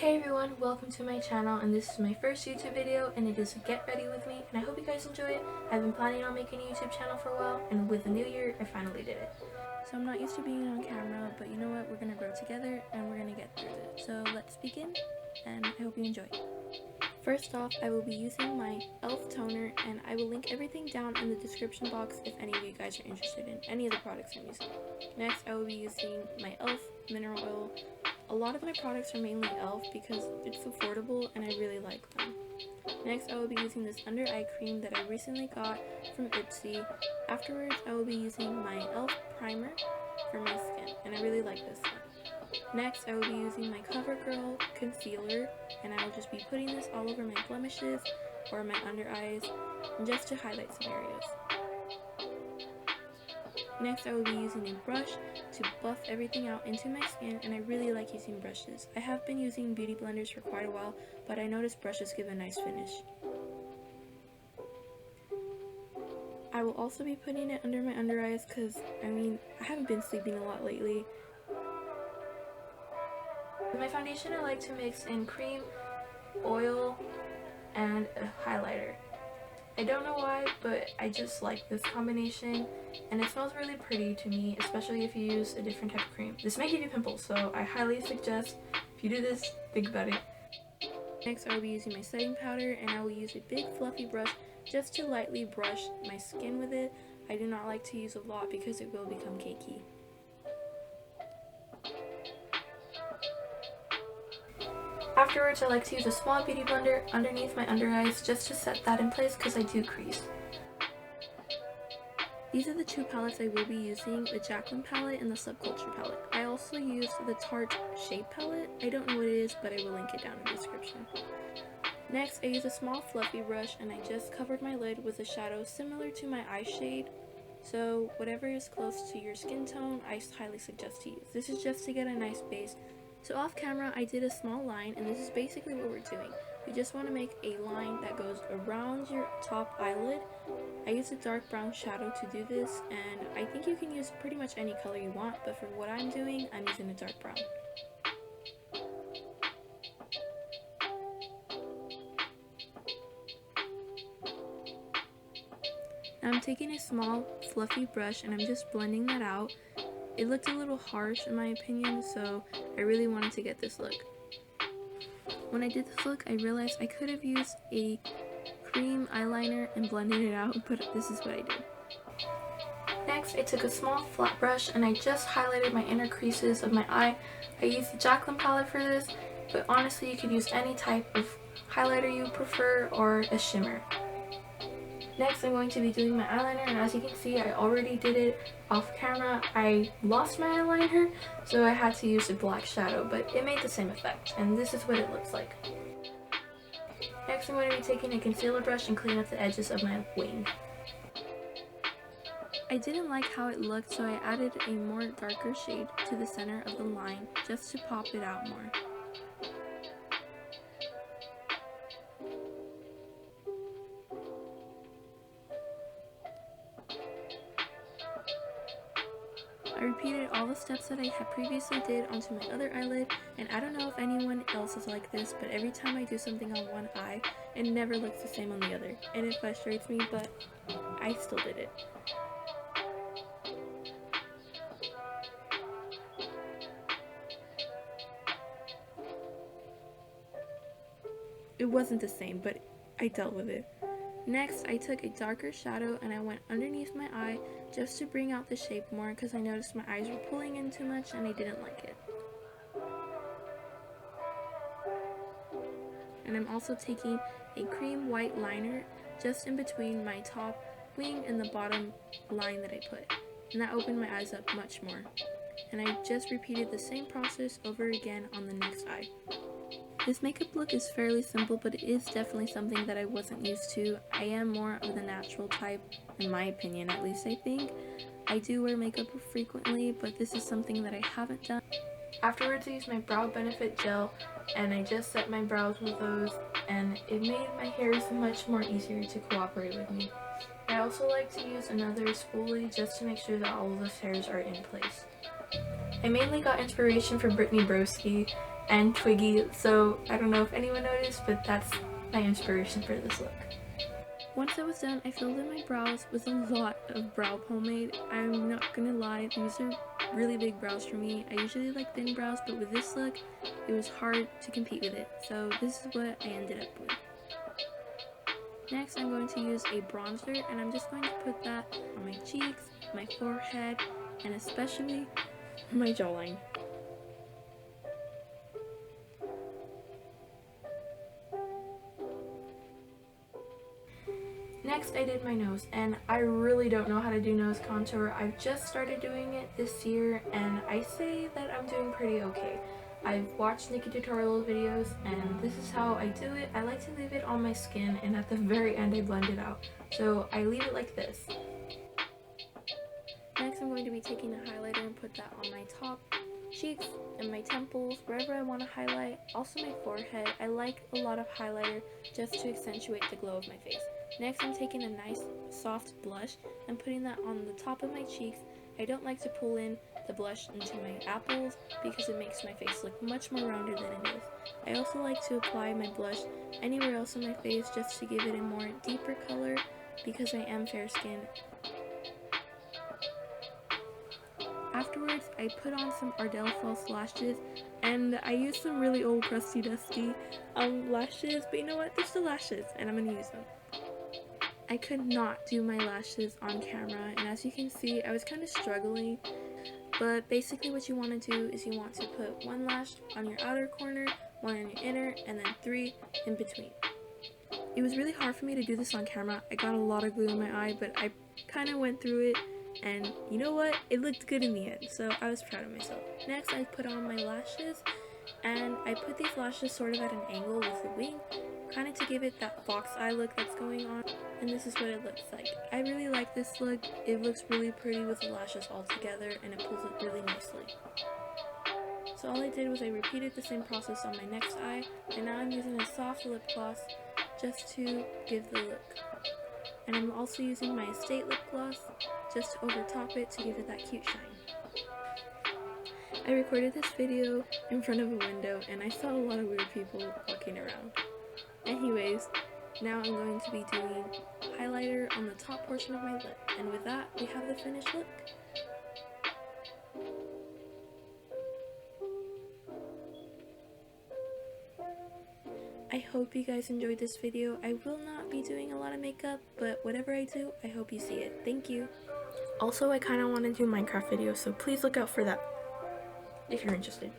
Hey everyone, welcome to my channel, and this is my first YouTube video and it is Get Ready With Me, and I hope you guys enjoy it. I've been planning on making a YouTube channel for a while, and with the new year I finally did it. So I'm not used to being on camera, but you know what, we're gonna grow together and we're gonna get through it. So let's begin, and I hope you enjoy. First off, I will be using my e.l.f. toner, and I will link everything down in the description box if any of you guys are interested in any of the products I'm using. Next, I will be using my e.l.f. mineral oil. A lot of my products are mainly e.l.f. because it's affordable and I really like them. Next, I will be using this under eye cream that I recently got from ipsy. Afterwards, I will be using my e.l.f. primer for my skin, and I really like this one. Next, I will be using my CoverGirl concealer, and I will just be putting this all over my blemishes or my under eyes just to highlight some areas. Next, I will be using a brush to buff everything out into my skin, and I really like using brushes. I have been using beauty blenders for quite a while, but I noticed brushes give a nice finish. I will also be putting it under my under eyes because, I haven't been sleeping a lot lately. With my foundation, I like to mix in cream, oil, and a highlighter. I don't know why, but I just like this combination, and it smells really pretty to me, especially if you use a different type of cream. This may give you pimples, so I highly suggest if you do this, think about it. Next, I will be using my setting powder, and I will use a big fluffy brush just to lightly brush my skin with it. I do not like to use a lot because it will become cakey. Afterwards, I like to use a small beauty blender underneath my under eyes just to set that in place because I do crease. These are the two palettes I will be using, the Jacklyn palette and the Subculture palette. I also use the Tarte Shape palette. I don't know what it is, but I will link it down in the description. Next, I use a small fluffy brush, and I just covered my lid with a shadow similar to my eye shade. So whatever is close to your skin tone, I highly suggest to use. This is just to get a nice base. So off camera, I did a small line, and this is basically what we're doing. You just want to make a line that goes around your top eyelid. I use a dark brown shadow to do this, and I think you can use pretty much any color you want, but for what I'm doing, I'm using a dark brown. Now I'm taking a small fluffy brush and I'm just blending that out. It looked a little harsh in my opinion, so I really wanted to get this look. When I did this look, I realized I could have used a cream eyeliner and blended it out, but this is what I did. Next, I took a small flat brush and I just highlighted my inner creases of my eye. I used the Jacklyn palette for this, but honestly you could use any type of highlighter you prefer or a shimmer. Next, I'm going to be doing my eyeliner, and as you can see, I already did it off camera. I lost my eyeliner, so I had to use a black shadow, but it made the same effect, and this is what it looks like. Next, I'm going to be taking a concealer brush and clean up the edges of my wing. I didn't like how it looked, so I added a more darker shade to the center of the line just to pop it out more. I repeated all the steps that I had previously did onto my other eyelid, and I don't know if anyone else is like this, but every time I do something on one eye, it never looks the same on the other, and it frustrates me, but I still did it. It wasn't the same, but I dealt with it. Next, I took a darker shadow and I went underneath my eye just to bring out the shape more because I noticed my eyes were pulling in too much and I didn't like it. And I'm also taking a cream white liner just in between my top wing and the bottom line that I put. And that opened my eyes up much more. And I just repeated the same process over again on the next eye. This makeup look is fairly simple, but it is definitely something that I wasn't used to. I am more of the natural type, in my opinion at least I think. I do wear makeup frequently, but this is something that I haven't done. Afterwards, I used my Brow Benefit gel, and I just set my brows with those, and it made my hairs much more easier to cooperate with me. I also like to use another spoolie just to make sure that all of the hairs are in place. I mainly got inspiration from Brittany Broski, and twiggy, so I don't know if anyone noticed, but that's my inspiration for this look. Once I was done, I filled in my brows with a lot of brow pomade. I'm not gonna lie, these are really big brows for me. I usually like thin brows, but with this look, it was hard to compete with it. So this is what I ended up with. Next, I'm going to use a bronzer, and I'm just going to put that on my cheeks, my forehead, and especially my jawline. Next, I did my nose, and I really don't know how to do nose contour. I've just started doing it this year, and I say that I'm doing pretty okay. I've watched Nikki tutorial videos, and this is how I do it. I like to leave it on my skin, and at the very end I blend it out. So I leave it like this. Next, I'm going to be taking a highlighter and put that on my top cheeks and my temples, wherever I want to highlight. Also my forehead. I like a lot of highlighter just to accentuate the glow of my face. Next, I'm taking a nice soft blush and putting that on the top of my cheeks. I don't like to pull in the blush into my apples because it makes my face look much more rounded than it is. I also like to apply my blush anywhere else on my face just to give it a more deeper color because I am fair skinned. Afterwards, I put on some Ardell false lashes, and I used some really old crusty dusty lashes, but you know what, they're still lashes and I'm gonna use them. I could not do my lashes on camera, and as you can see, I was kind of struggling, but basically what you want to do is you want to put one lash on your outer corner, one on your inner, and then 3 in between. It was really hard for me to do this on camera. I got a lot of glue in my eye, but I kind of went through it, and you know what? It looked good in the end, so I was proud of myself. Next, I put on my lashes, and I put these lashes sort of at an angle with a wing, kind of to give it that fox eye look that's going on, and this is what it looks like. I really like this look. It looks really pretty with the lashes all together, and it pulls it really nicely. So all I did was I repeated the same process on my next eye, and now I'm using a soft lip gloss just to give the look. And I'm also using my Estate lip gloss just to overtop it to give it that cute shine. I recorded this video in front of a window, and I saw a lot of weird people walking around. Anyways, now I'm going to be doing highlighter on the top portion of my lip, and with that, we have the finished look. I hope you guys enjoyed this video. I will not be doing a lot of makeup, but whatever I do, I hope you see it. Thank you. Also, I kind of want to do Minecraft videos, so please look out for that if you're interested.